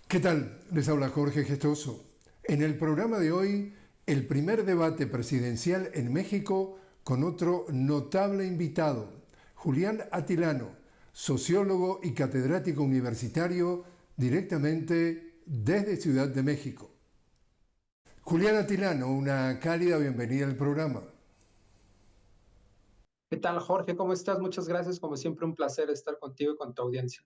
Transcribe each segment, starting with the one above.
¿Qué tal? Les habla Jorge Gestoso. En el programa de hoy, el primer debate presidencial en México con otro notable invitado, Julián Atilano, sociólogo y catedrático universitario directamente desde Ciudad de México. Julián Atilano, una cálida bienvenida al programa. ¿Qué tal, Jorge? ¿Cómo estás? Muchas gracias. Como siempre, un placer estar contigo y con tu audiencia.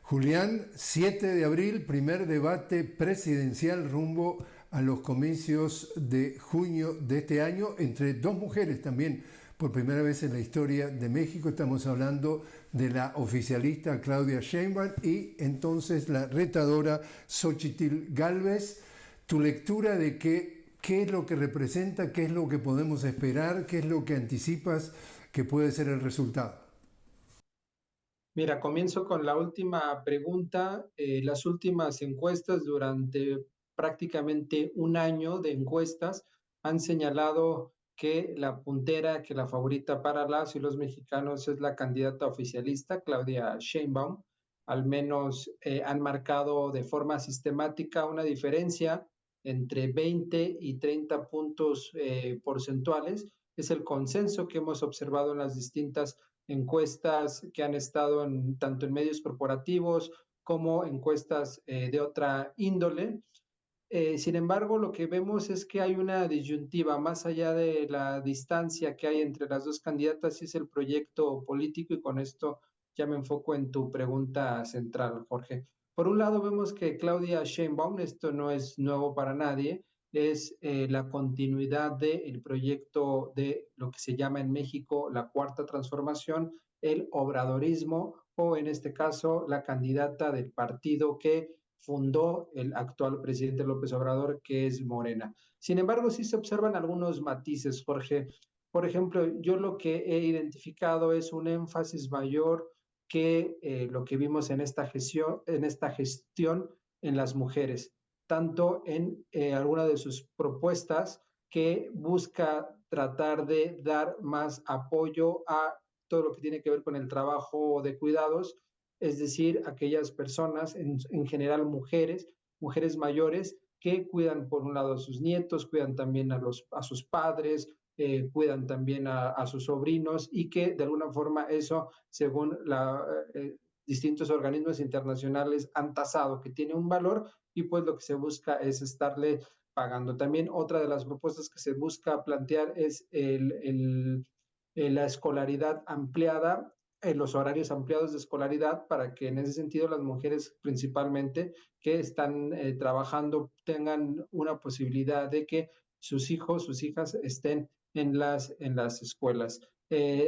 Julián, 7 de abril, primer debate presidencial rumbo a los comicios de junio de este año, entre dos mujeres también, por primera vez en la historia de México. Estamos hablando de la oficialista Claudia Sheinbaum y entonces la retadora Xóchitl Gálvez. Tu lectura de qué es lo que representa, qué es lo que podemos esperar, qué es lo que anticipas que puede ser el resultado. Mira, comienzo con la última pregunta. Las últimas encuestas durante prácticamente un año de encuestas han señalado que la puntera, que la favorita para las y los mexicanos es la candidata oficialista, Claudia Sheinbaum. Al menos han marcado de forma sistemática una diferencia entre 20 y 30 puntos porcentuales. Es el consenso que hemos observado en las distintas encuestas que han estado tanto en medios corporativos como encuestas de otra índole. Sin embargo, lo que vemos es que hay una disyuntiva más allá de la distancia que hay entre las dos candidatas, y es el proyecto político, y con esto ya me enfoco en tu pregunta central, Jorge. Por un lado, vemos que Claudia Sheinbaum, esto no es nuevo para nadie, es la continuidad del proyecto de lo que se llama en México la Cuarta Transformación, el obradorismo, o en este caso la candidata del partido que fundó el actual presidente López Obrador, que es Morena. Sin embargo, sí se observan algunos matices, Jorge. Por ejemplo, yo lo que he identificado es un énfasis mayor que lo que vimos en esta gestión en las mujeres, tanto en alguna de sus propuestas que busca tratar de dar más apoyo a todo lo que tiene que ver con el trabajo de cuidados, es decir, aquellas personas, en general mujeres mayores, que cuidan por un lado a sus nietos, cuidan también a sus padres, cuidan también a sus sobrinos, y que de alguna forma eso, según distintos organismos internacionales, han tasado que tiene un valor, y pues lo que se busca es estarle pagando. También otra de las propuestas que se busca plantear es la escolaridad ampliada, los horarios ampliados de escolaridad, para que en ese sentido las mujeres principalmente que están trabajando tengan una posibilidad de que sus hijos, sus hijas estén en las escuelas.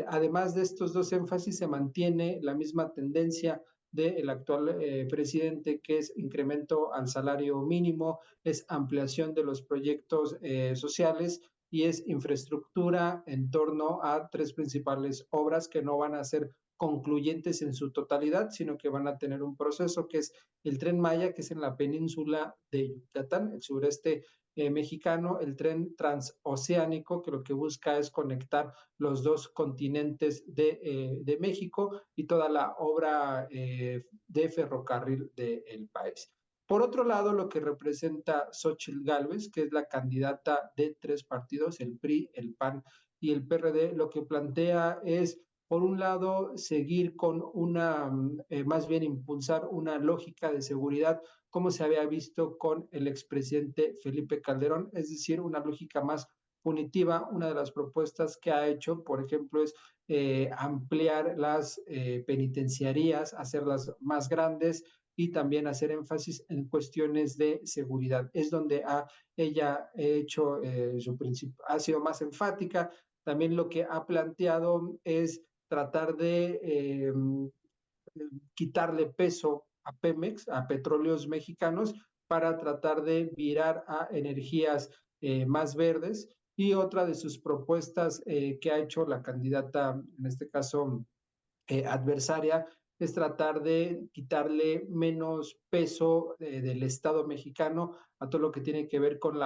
Además de estos dos énfasis, se mantiene la misma tendencia del actual presidente, que es incremento al salario mínimo, es ampliación de los proyectos sociales, y es infraestructura en torno a tres principales obras que no van a ser concluyentes en su totalidad, sino que van a tener un proceso, que es el Tren Maya, que es en la península de Yucatán, el sureste mexicano, el tren transoceánico, que lo que busca es conectar los dos continentes de México, y toda la obra de ferrocarril del país. Por otro lado, lo que representa Xóchitl Gálvez, que es la candidata de tres partidos, el PRI, el PAN y el PRD, lo que plantea es, por un lado, seguir con más bien impulsar una lógica de seguridad, como se había visto con el expresidente Felipe Calderón, es decir, una lógica más punitiva. Una de las propuestas que ha hecho, por ejemplo, es ampliar las penitenciarías, hacerlas más grandes, y también hacer énfasis en cuestiones de seguridad. Es donde ella hecho ha sido más enfática. También lo que ha planteado es tratar de quitarle peso a Pemex, a Petróleos Mexicanos, para tratar de virar a energías más verdes. Y otra de sus propuestas que ha hecho la candidata, en este caso adversaria, es tratar de quitarle menos peso del Estado mexicano a todo lo que tiene que ver con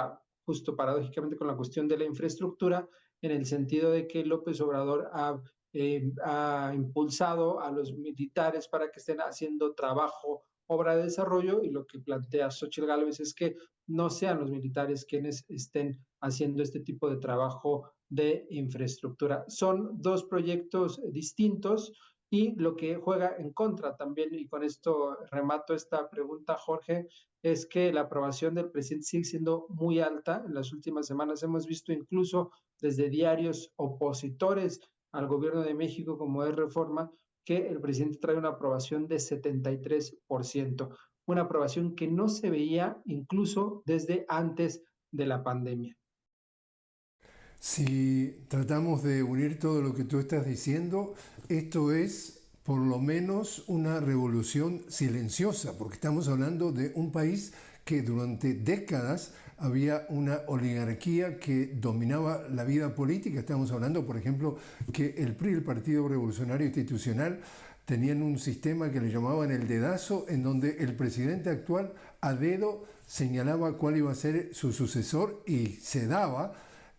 justo paradójicamente, con la cuestión de la infraestructura, en el sentido de que López Obrador ha impulsado a los militares para que estén haciendo trabajo obra de desarrollo, y lo que plantea Xóchitl Gálvez es que no sean los militares quienes estén haciendo este tipo de trabajo de infraestructura. Son dos proyectos distintos, y lo que juega en contra también, y con esto remato esta pregunta, Jorge, es que la aprobación del presidente sigue siendo muy alta. En las últimas semanas hemos visto incluso desde diarios opositores al gobierno de México, como es Reforma, que el presidente trae una aprobación de 73%, una aprobación que no se veía incluso desde antes de la pandemia. Si tratamos de unir todo lo que tú estás diciendo, esto es por lo menos una revolución silenciosa, porque estamos hablando de un país que durante décadas había una oligarquía que dominaba la vida política. Estamos hablando, por ejemplo, que el PRI, el Partido Revolucionario Institucional, tenían un sistema que le llamaban el dedazo, en donde el presidente actual a dedo señalaba cuál iba a ser su sucesor y se daba,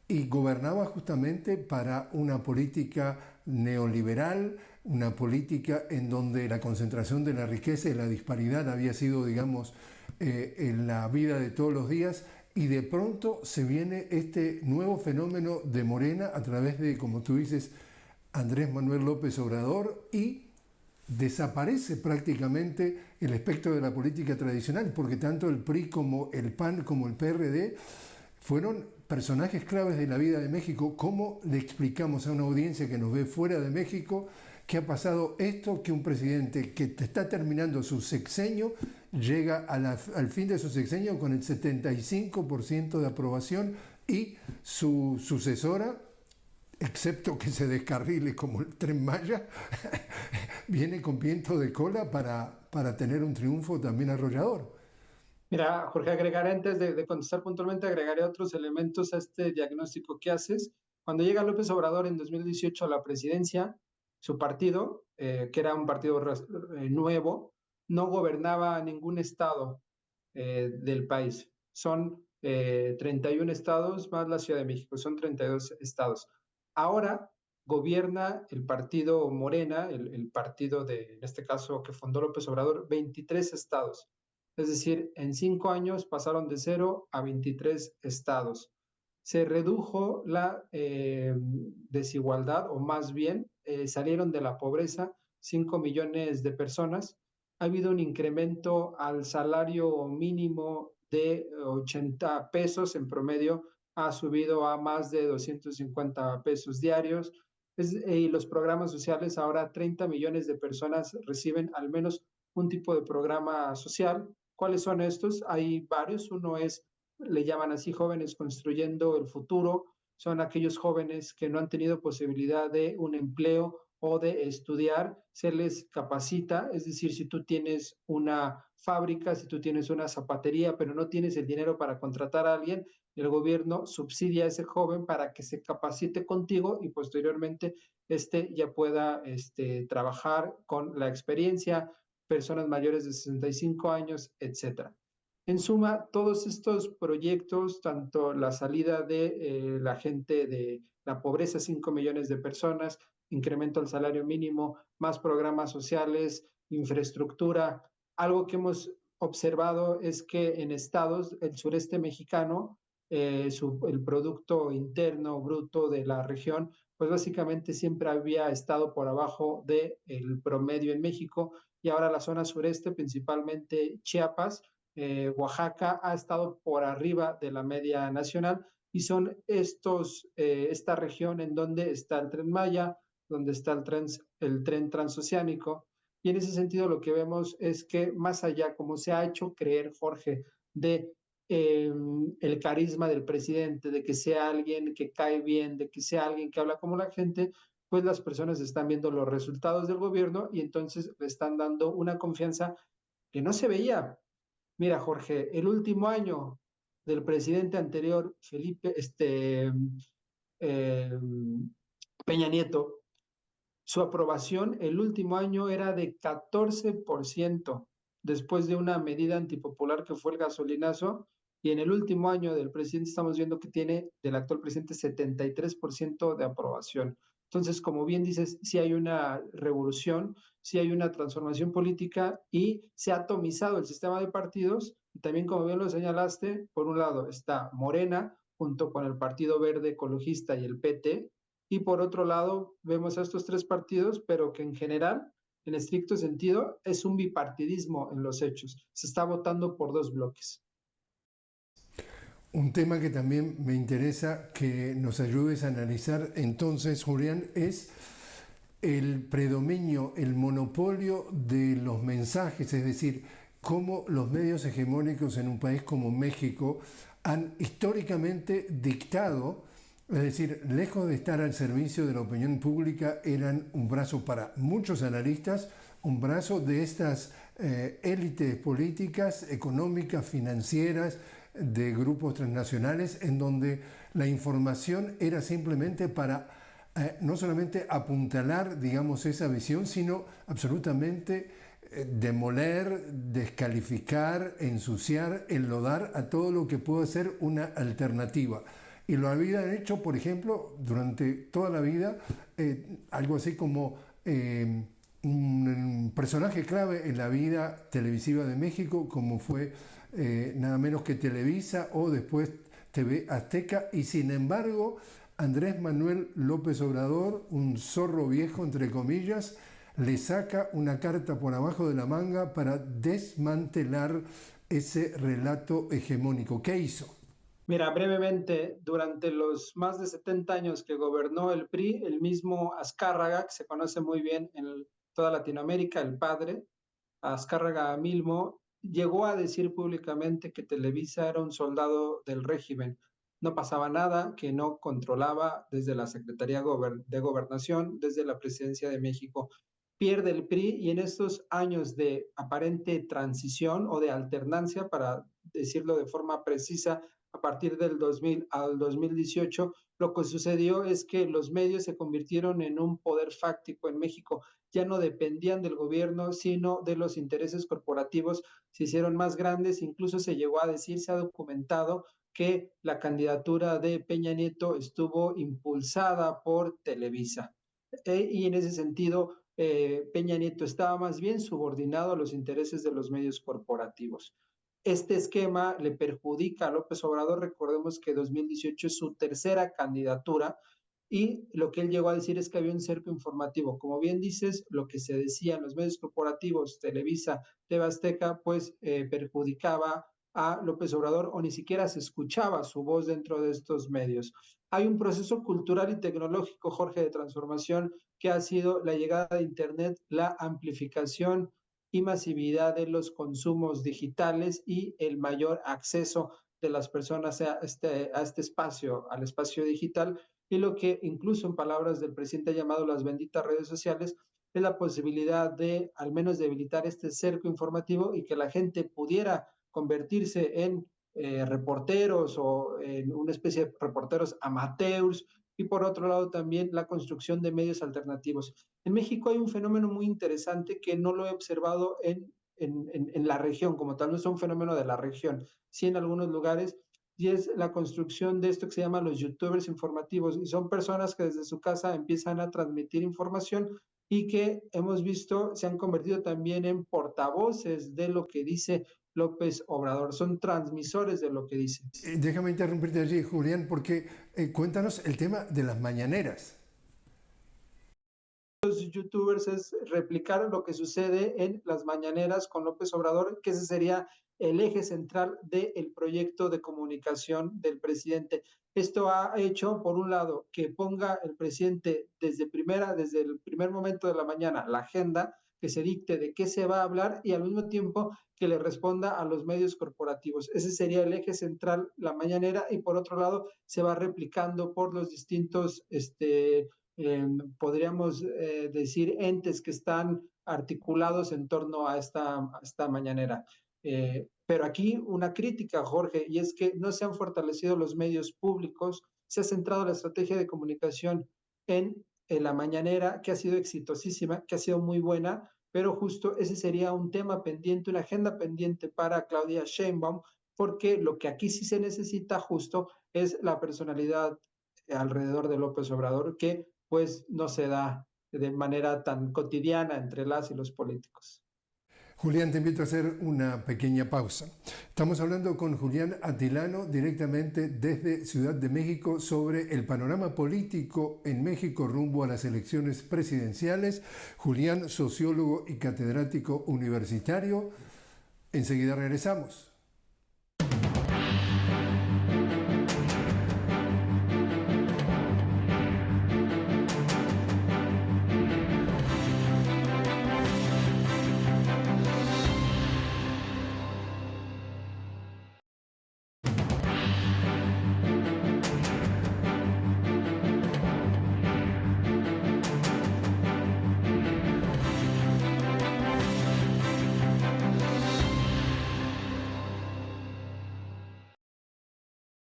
y gobernaba justamente para una política neoliberal, una política en donde la concentración de la riqueza y la disparidad había sido, digamos, en la vida de todos los días, y de pronto se viene este nuevo fenómeno de Morena a través de, como tú dices, Andrés Manuel López Obrador, y desaparece prácticamente el espectro de la política tradicional, porque tanto el PRI como el PAN como el PRD fueron personajes claves de la vida de México. ¿Cómo le explicamos a una audiencia que nos ve fuera de México que ha pasado esto, que un presidente que está terminando su sexenio llega al fin de su sexenio con el 75% de aprobación, y su sucesora, excepto que se descarrile como el Tren Maya, viene con viento de cola para tener un triunfo también arrollador? Mira, Jorge, agregaré antes de contestar puntualmente, agregaré otros elementos a este diagnóstico que haces. Cuando llega López Obrador en 2018 a la presidencia, su partido, que era un partido nuevo, no gobernaba ningún estado del país. Son 31 estados más la Ciudad de México, son 32 estados. Ahora gobierna el partido Morena, el partido en este caso, que fundó López Obrador, 23 estados. Es decir, en 5 años pasaron de 0 a 23 estados. Se redujo la desigualdad, o más bien salieron de la pobreza 5 millones de personas. Ha habido un incremento al salario mínimo de 80 pesos en promedio, ha subido a más de 250 pesos diarios. Y los programas sociales, ahora 30 millones de personas reciben al menos un tipo de programa social. ¿Cuáles son estos? Hay varios. Uno es, le llaman así, jóvenes construyendo el futuro. Son aquellos jóvenes que no han tenido posibilidad de un empleo o de estudiar, se les capacita. Es decir, si tú tienes una fábrica, si tú tienes una zapatería, pero no tienes el dinero para contratar a alguien, el gobierno subsidia a ese joven para que se capacite contigo, y posteriormente ya pueda trabajar con la experiencia, personas mayores de 65 años, etcétera. En suma, todos estos proyectos, tanto la salida de la gente de la pobreza, 5 millones de personas, incremento al salario mínimo, más programas sociales, infraestructura. Algo que hemos observado es que en estados, el sureste mexicano, el Producto Interno Bruto de la región, pues básicamente siempre había estado por abajo del promedio en México, y ahora la zona sureste, principalmente Chiapas, Oaxaca, ha estado por arriba de la media nacional, y son esta región en donde está el Tren Maya, donde está el tren transoceánico. Y en ese sentido lo que vemos es que más allá, como se ha hecho creer, Jorge, de el carisma del presidente, de que sea alguien que cae bien, de que sea alguien que habla como la gente, pues las personas están viendo los resultados del gobierno, y entonces le están dando una confianza que no se veía. Mira, Jorge, el último año del presidente anterior, eh, Peña Nieto, su aprobación el último año era de 14%, después de una medida antipopular que fue el gasolinazo, y en el último año del presidente estamos viendo que tiene, del actual presidente, 73% de aprobación. Entonces, como bien dices, sí hay una revolución, sí hay una transformación política y se ha atomizado el sistema de partidos. Y también, como bien lo señalaste, por un lado está Morena, junto con el Partido Verde Ecologista y el PT, y por otro lado vemos a estos tres partidos, pero que en general, en estricto sentido, es un bipartidismo en los hechos. Se está votando por dos bloques. Un tema que también me interesa que nos ayudes a analizar entonces, Julián, es el predominio, el monopolio de los mensajes, es decir, cómo los medios hegemónicos en un país como México han históricamente dictado, es decir, lejos de estar al servicio de la opinión pública, eran un brazo para muchos analistas, un brazo de estas élites políticas, económicas, financieras, de grupos transnacionales, en donde la información era simplemente para no solamente apuntalar, digamos, esa visión, sino absolutamente demoler, descalificar, ensuciar, enlodar a todo lo que pueda ser una alternativa. Y lo habían hecho, por ejemplo, durante toda la vida, algo así como un personaje clave en la vida televisiva de México, como fue nada menos que Televisa o después TV Azteca, y sin embargo Andrés Manuel López Obrador, un zorro viejo entre comillas, le saca una carta por abajo de la manga para desmantelar ese relato hegemónico. ¿Qué hizo? Mira, brevemente, durante los más de 70 años que gobernó el PRI, el mismo Azcárraga, que se conoce muy bien en toda Latinoamérica, el padre, Azcárraga Milmo, llegó a decir públicamente que Televisa era un soldado del régimen. No pasaba nada, que no controlaba desde la Secretaría de Gobernación, desde la Presidencia de México. Pierde el PRI y en estos años de aparente transición o de alternancia, para decirlo de forma precisa, a partir del 2000 al 2018, lo que sucedió es que los medios se convirtieron en un poder fáctico en México. Ya no dependían del gobierno, sino de los intereses corporativos. Se hicieron más grandes, incluso se llegó a decir, se ha documentado que la candidatura de Peña Nieto estuvo impulsada por Televisa. Y en ese sentido, Peña Nieto estaba más bien subordinado a los intereses de los medios corporativos. Este esquema le perjudica a López Obrador. Recordemos que 2018 es su tercera candidatura y lo que él llegó a decir es que había un cerco informativo. Como bien dices, lo que se decía en los medios corporativos, Televisa, TV Azteca, pues perjudicaba a López Obrador o ni siquiera se escuchaba su voz dentro de estos medios. Hay un proceso cultural y tecnológico, Jorge, de transformación que ha sido la llegada de Internet, la amplificación y masividad de los consumos digitales y el mayor acceso de las personas a este espacio, al espacio digital, y lo que incluso en palabras del presidente ha llamado las benditas redes sociales, es la posibilidad de al menos debilitar este cerco informativo y que la gente pudiera convertirse en reporteros o en una especie de reporteros amateurs, y por otro lado también la construcción de medios alternativos. En México hay un fenómeno muy interesante que no lo he observado en la región, como tal, no es un fenómeno de la región, sí en algunos lugares, y es la construcción de esto que se llama los youtubers informativos, y son personas que desde su casa empiezan a transmitir información y que hemos visto se han convertido también en portavoces de lo que dice López Obrador, son transmisores de lo que dice. Déjame interrumpirte allí, Julián, porque cuéntanos el tema de las mañaneras. Los youtubers es replicar lo que sucede en las mañaneras con López Obrador, que ese sería el eje central del proyecto de comunicación del presidente. Esto ha hecho, por un lado, que ponga el presidente desde el primer momento de la mañana la agenda, que se dicte de qué se va a hablar y al mismo tiempo que le responda a los medios corporativos. Ese sería el eje central, la mañanera, y por otro lado se va replicando por los distintos podríamos decir, entes que están articulados en torno a esta mañanera. Pero aquí una crítica, Jorge, y es que no se han fortalecido los medios públicos, se ha centrado la estrategia de comunicación en la mañanera, que ha sido exitosísima, que ha sido muy buena, pero justo ese sería un tema pendiente, una agenda pendiente para Claudia Sheinbaum, porque lo que aquí sí se necesita justo es la personalidad alrededor de López Obrador, que pues no se da de manera tan cotidiana entre las y los políticos. Julián, te invito a hacer una pequeña pausa. Estamos hablando con Julián Atilano directamente desde Ciudad de México sobre el panorama político en México rumbo a las elecciones presidenciales. Julián, sociólogo y catedrático universitario. Enseguida regresamos.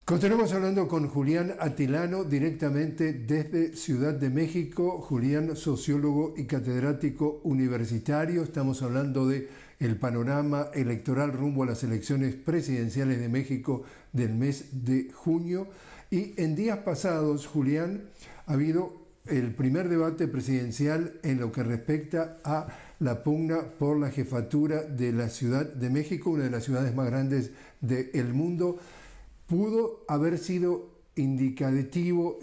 Continuamos hablando con Julián Atilano directamente desde Ciudad de México. Julián, sociólogo y catedrático universitario. Estamos hablando de el panorama electoral rumbo a las elecciones presidenciales de México del mes de junio. Y en días pasados, Julián, ha habido el primer debate presidencial en lo que respecta a la pugna por la jefatura de la Ciudad de México, una de las ciudades más grandes del mundo. Pudo haber sido indicador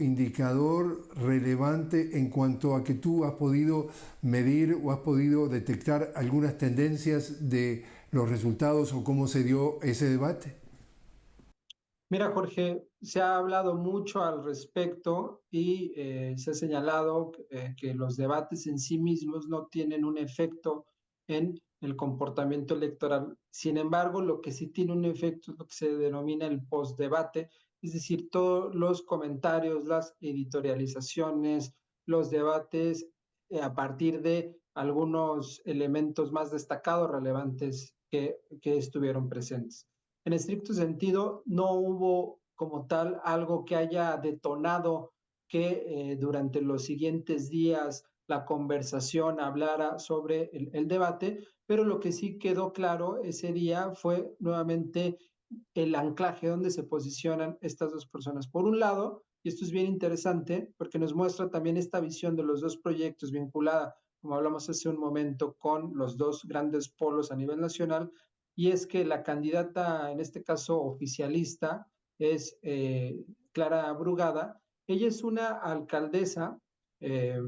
relevante en cuanto a que tú has podido medir o has podido detectar algunas tendencias de los resultados o cómo se dio ese debate. Mira, Jorge, se ha hablado mucho al respecto y se ha señalado que los debates en sí mismos no tienen un efecto en el comportamiento electoral. Sin embargo, lo que sí tiene un efecto es lo que se denomina el postdebate, es decir, todos los comentarios, las editorializaciones, los debates a partir de algunos elementos más destacados, relevantes que estuvieron presentes. En estricto sentido, no hubo como tal algo que haya detonado que durante los siguientes días la conversación hablara sobre el debate, pero lo que sí quedó claro ese día fue nuevamente el anclaje donde se posicionan estas dos personas. Por un lado, y esto es bien interesante porque nos muestra también esta visión de los dos proyectos vinculada, como hablamos hace un momento, con los dos grandes polos a nivel nacional, y es que la candidata, en este caso oficialista, es Clara Brugada. Ella es una alcaldesa, eh,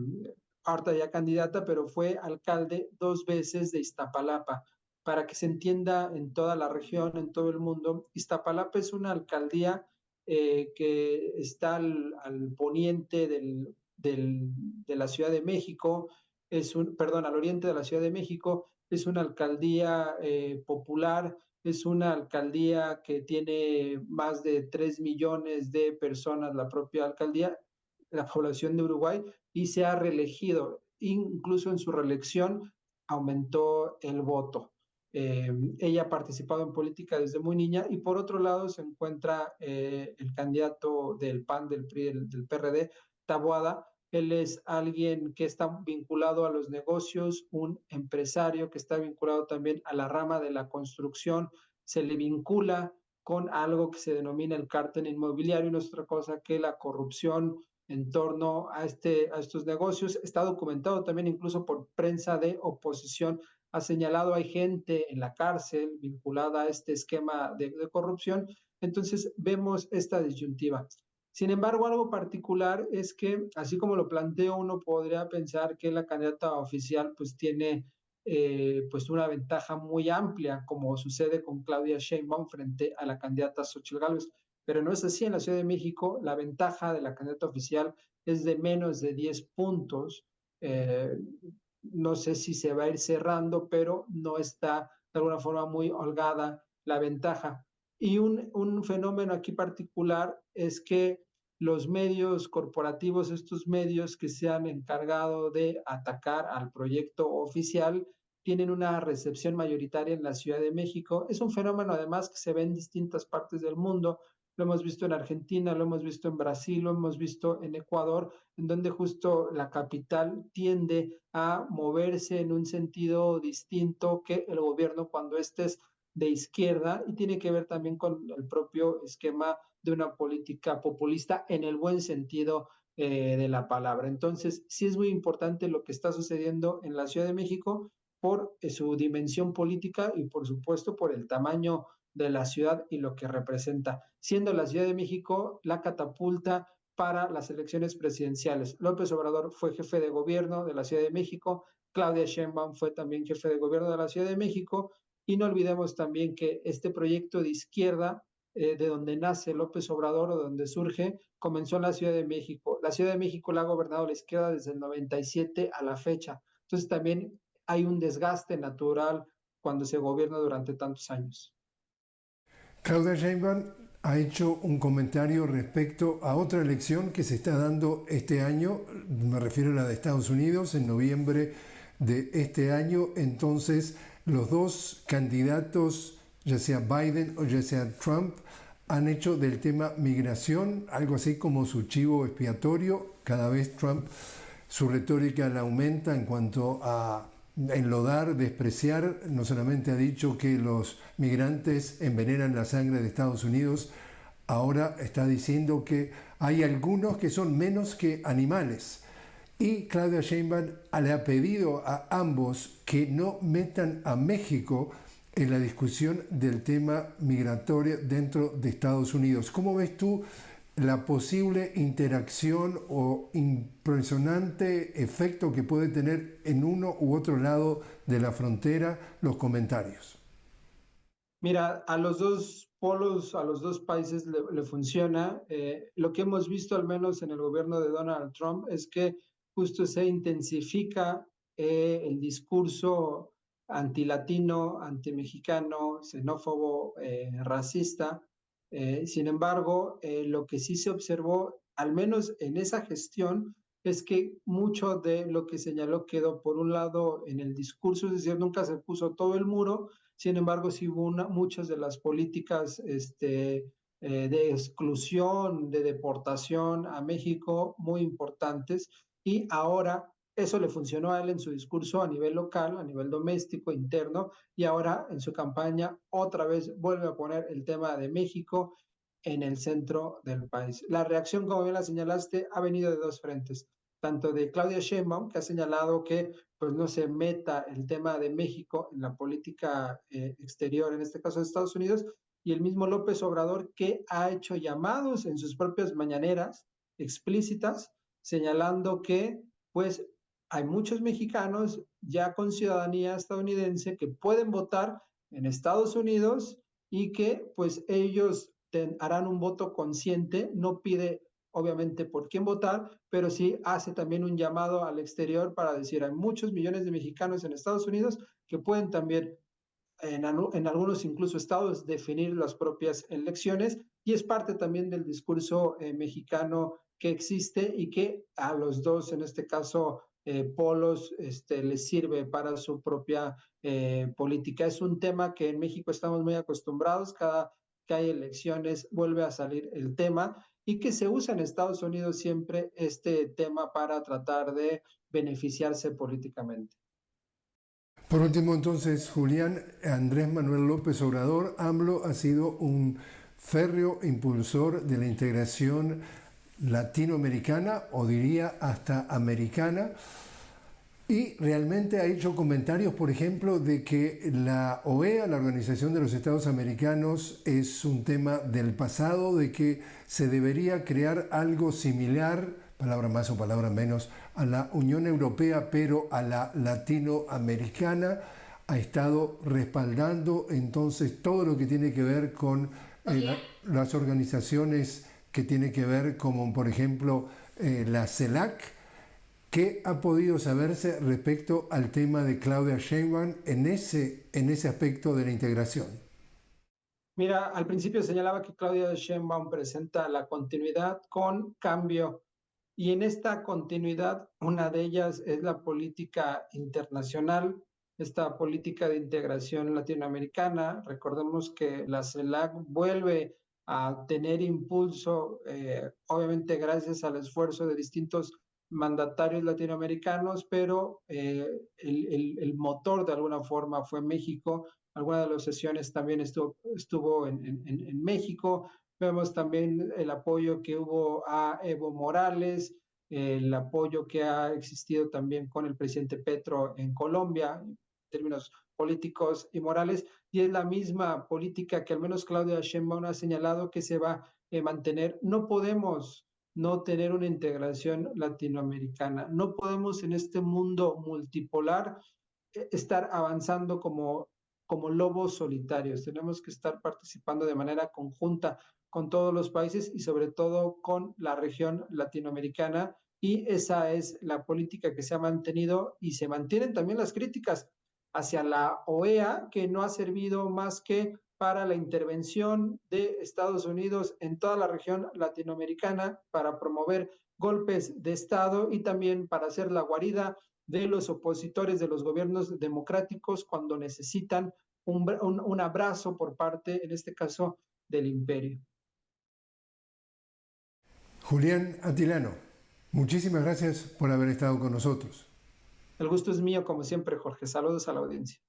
ahorita ya candidata, pero fue alcalde 2 veces de Iztapalapa. Para que se entienda en toda la región, en todo el mundo, Iztapalapa es una alcaldía que está al poniente de la Ciudad de México, perdón, al oriente de la Ciudad de México, es una alcaldía popular, es una alcaldía que tiene más de 3 millones de personas, la propia alcaldía, la población de Uruguay, y se ha reelegido. Incluso en su reelección aumentó el voto. Ella ha participado en política desde muy niña y por otro lado se encuentra el candidato del PAN, del PRI, del PRD, Taboada. Él es alguien que está vinculado a los negocios, un empresario que está vinculado también a la rama de la construcción, se le vincula con algo que se denomina el cártel inmobiliario y no es otra cosa que la corrupción en torno a estos negocios. Está documentado también incluso por prensa de oposición. Ha señalado, hay gente en la cárcel vinculada a este esquema de corrupción. Entonces vemos esta disyuntiva. Sin embargo, algo particular es que, así como lo planteo, uno podría pensar que la candidata oficial pues tiene pues una ventaja muy amplia, como sucede con Claudia Sheinbaum frente a la candidata Xochitl Gálvez. Pero no es así. En la Ciudad de México, la ventaja de la candidata oficial es de menos de 10 puntos. No sé si se va a ir cerrando, pero no está de alguna forma muy holgada la ventaja. Y un fenómeno aquí particular es que los medios corporativos, estos medios que se han encargado de atacar al proyecto oficial, tienen una recepción mayoritaria en la Ciudad de México. Es un fenómeno además que se ve en distintas partes del mundo. Lo hemos visto en Argentina, lo hemos visto en Brasil, lo hemos visto en Ecuador, en donde justo la capital tiende a moverse en un sentido distinto que el gobierno cuando este es de izquierda y tiene que ver también con el propio esquema de una política populista en el buen sentido de la palabra. Entonces, sí es muy importante lo que está sucediendo en la Ciudad de México por su dimensión política y por supuesto por el tamaño de la ciudad y lo que representa, siendo la Ciudad de México la catapulta para las elecciones presidenciales. López Obrador fue jefe de gobierno de la Ciudad de México, Claudia Sheinbaum fue también jefe de gobierno de la Ciudad de México, y no olvidemos también que este proyecto de izquierda, de donde nace López Obrador o donde surge, comenzó en la Ciudad de México. La Ciudad de México la ha gobernado la izquierda desde el 97 a la fecha. Entonces también hay un desgaste natural cuando se gobierna durante tantos años. Claudia Sheinbaum ha hecho un comentario respecto a otra elección que se está dando este año, me refiero a la de Estados Unidos, en noviembre de este año. Entonces, los dos candidatos, ya sea Biden o ya sea Trump, han hecho del tema migración algo así como su chivo expiatorio. Cada vez Trump, su retórica la aumenta en cuanto a enlodar, despreciar. No solamente ha dicho que los migrantes envenenan la sangre de Estados Unidos, ahora está diciendo que hay algunos que son menos que animales. Y Claudia Sheinbaum le ha pedido a ambos que no metan a México en la discusión del tema migratorio dentro de Estados Unidos. ¿Cómo ves tú la posible interacción o impresionante efecto que puede tener en uno u otro lado de la frontera los comentarios? Mira, a los dos polos, a los dos países le funciona. Lo que hemos visto, al menos en el gobierno de Donald Trump, es que justo se intensifica el discurso antilatino, antimexicano, xenófobo, racista. Sin embargo, lo que sí se observó, al menos en esa gestión, es que mucho de lo que señaló quedó por un lado en el discurso, es decir, nunca se puso todo el muro. Sin embargo, sí hubo muchas de las políticas de exclusión, de deportación a México muy importantes, y ahora eso le funcionó a él en su discurso a nivel local, a nivel doméstico, interno, y ahora en su campaña otra vez vuelve a poner el tema de México en el centro del país. La reacción, como bien la señalaste, ha venido de dos frentes, tanto de Claudia Sheinbaum, que ha señalado que pues no se meta el tema de México en la política exterior, en este caso de Estados Unidos, y el mismo López Obrador, que ha hecho llamados en sus propias mañaneras explícitas, señalando que pues hay muchos mexicanos ya con ciudadanía estadounidense que pueden votar en Estados Unidos y que pues ellos harán un voto consciente. No pide obviamente por quién votar, pero sí hace también un llamado al exterior para decir, hay muchos millones de mexicanos en Estados Unidos que pueden también en algunos incluso estados definir las propias elecciones, y es parte también del discurso mexicano que existe y que a los dos, en este caso, polos, les sirve para su propia política. Es un tema que en México estamos muy acostumbrados, cada que hay elecciones vuelve a salir el tema, y que se usa en Estados Unidos siempre este tema para tratar de beneficiarse políticamente. Por último, entonces, Julián, Andrés Manuel López Obrador, AMLO, ha sido un férreo impulsor de la integración latinoamericana, o diría hasta americana, y realmente ha hecho comentarios, por ejemplo, de que la OEA, la Organización de los Estados Americanos, es un tema del pasado, de que se debería crear algo similar, palabra más o palabra menos, a la Unión Europea, pero a la latinoamericana. Ha estado respaldando entonces todo lo que tiene que ver con las organizaciones que tiene que ver, como por ejemplo la CELAC. ¿Qué ha podido saberse respecto al tema de Claudia Sheinbaum en ese aspecto de la integración? Mira, al principio señalaba que Claudia Sheinbaum presenta la continuidad con cambio, y en esta continuidad una de ellas es la política internacional, esta política de integración latinoamericana. Recordemos que la CELAC vuelve a tener impulso, obviamente gracias al esfuerzo de distintos mandatarios latinoamericanos, pero el motor de alguna forma fue México. Alguna de las sesiones también estuvo en México. Vemos también el apoyo que hubo a Evo Morales, el apoyo que ha existido también con el presidente Petro en Colombia, en términos políticos y morales, y es la misma política que al menos Claudia Sheinbaum ha señalado que se va a mantener. No podemos no tener una integración latinoamericana, no podemos en este mundo multipolar estar avanzando como lobos solitarios. Tenemos que estar participando de manera conjunta con todos los países y sobre todo con la región latinoamericana. Y esa es la política que se ha mantenido y se mantienen también las críticas hacia la OEA, que no ha servido más que para la intervención de Estados Unidos en toda la región latinoamericana, para promover golpes de Estado y también para hacer la guarida de los opositores de los gobiernos democráticos cuando necesitan un abrazo por parte, en este caso, del imperio. Julián Atilano, muchísimas gracias por haber estado con nosotros. El gusto es mío, como siempre, Jorge. Saludos a la audiencia.